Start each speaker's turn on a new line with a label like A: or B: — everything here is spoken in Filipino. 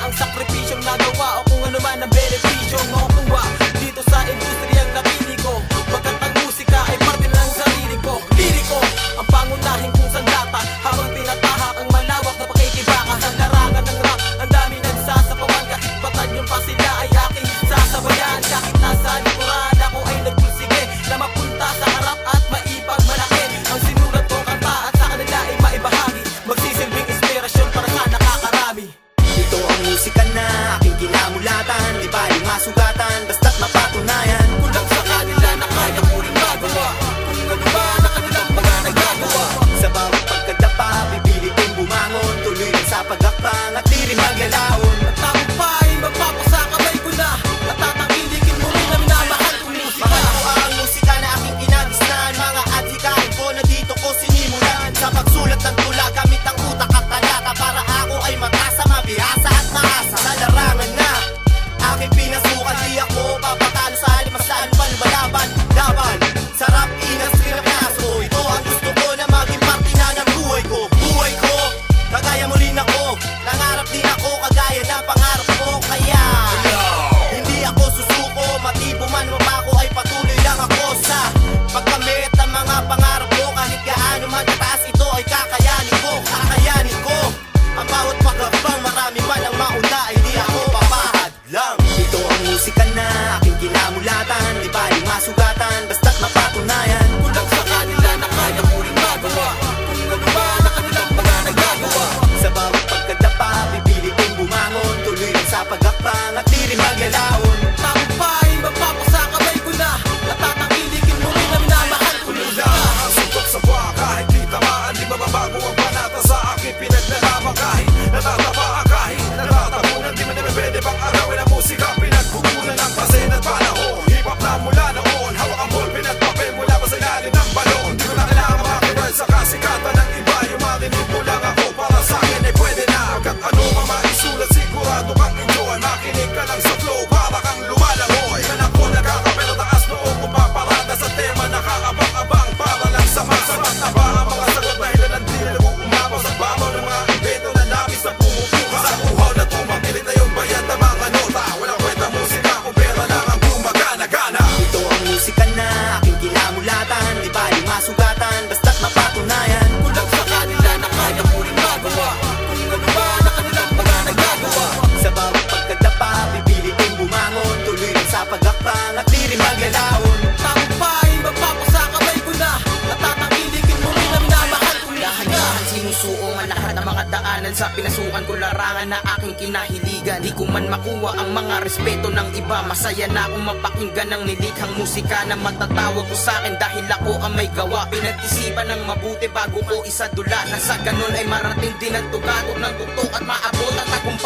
A: ang sakripisyong nagawa o kung ano man ang benepisyong makukuha dito sa industriyang napili ko. Pagkat ang musika ay parte ng sarili ko. Liriko ang pangunahing kung sandata habang tinatahak ang malawak na pakikibaka. Sa larangan ng rap, ang dami nagsasapawan. Kahit batad yung pa sila ay aking sasabayan. Kahit nasa likuran ako ay nagpusige na mapunta sa harap at maipagmalaki ang sinulat kong kanta at sa kanila ay maibahagi. Magsisilbing inspirasyon para sa nakakarami.
B: Ito ang musika na aking kinamulatan, di baling masugatan, basta't mapatunayan.
A: Kulang sa kanila na kaya ko rin magawa kung ano ba na kanilang mga nagagawa.
B: Sa bawat pagkadapa, pipilit kong bumangon, tuloy rin sa pagakpang at di rin maglalaon.
A: At tagumpay, magpapasakabay ko na at tatangkilikin mo rin na minamahal kong musika.
B: Mahal ko ang musika na aking kinagisnan, mga adhikain ko na dito ko sinimulan. Sa pagsulat ng tula, gamit ang utak at talata para ako ay matasa, mabihasa at maasa. Sa larangan na aking pinasukan, di ako papatalo sa alimasaan pa lumalaban. Laban, sarap industry na pinaso. Ito ang gusto ko na maging parte na ng buhay ko. Buhay ko, kagaya mo rin ako. Nangarap din ako, kagaya ng pangarap ko. Kaya hindi ako susuko, matibo man mapako ay patuloy lang ako sa pagkamit ng mga pangarap ko. Kahit gaano man kataas ito ay kakayanin ko. Kakayanin ko ang bawat paglabang, marami man ang mauna ay di ako papahad lang. Ito ang musika na aking kinamulatan, di baling masugatan, basta't mapatunayan.
A: Kulang sa kanila na kaya ko rin magawa kung ano ba na kanilang mga nagagawa.
B: Sa bawat pagkadapa, pipilit kong bumangon, tuloy rin sa pagakpang at di rin maglalaon.
A: Tagumpay, magpapasakabay ko na at tatangkilikin mo rin na minamahal kong musika.
C: Suntok sa buha kahit di tamaan, di mababago ang panata sa akin. Pinaglalaban kahit natatapa kahit natatapunan. Di man naman pwede bang arawin ang musika. Pinagkukunan ng pasin at panahon. Hip-hop na mula noon, hawak ang ballpen at papel mula pa sa ilalim ng balon. Di ko na kailangan makakiride sa kasikatan ng iba. Yung marinig mo lang ako, para sa akin ay pwede na. Hanggat ano man maisulat, sigurado kang enjoy. Makinig ka lang sa flow, para kang lumalangoy. Man ako nagkakapero, taas noo ko paparada sa tema. Nakaabang-abang para lang sa masamat na ba ang mga sagot. Dahilan ng di na ko umapaw sa babaw ng mga invento na labis na pumupuka. Sa uhaw na tumakilit na yung bayan ng mga nota. Walang kwenta musika kung pera lang ang gumagana-gana.
B: Ito ang musika na aking kinamulatan, di baling masugatan, basta't mapatunayan.
A: Kulang sa kanila na kaya ko rin magawa kung ano ba na kanilang mga nagagawa.
B: Sa bawat pagkadapa, pipilit kong bumangon, tuloy rin sa pagakpang at di rin maglalaon.
A: Tagumpay, magpapasakabay ko na at tatangkilikin mo rin na minamahal kong musika.
D: Dahan-dahan sinusuong ang lahat ng mga daanan sa pinasukan ko, larangan na aking kinahiligan. Di ko man makuha ang mga respeto ng iba, masaya na akong mapakinggan ng nilikhang musika na matatawag ko sa akin dahil ako ang may gawa. Pinag-isipan ng mabuti bago ko isadula na sa ganun ay marating din ang tugatog ng tuktok at maabot ang tagumpay.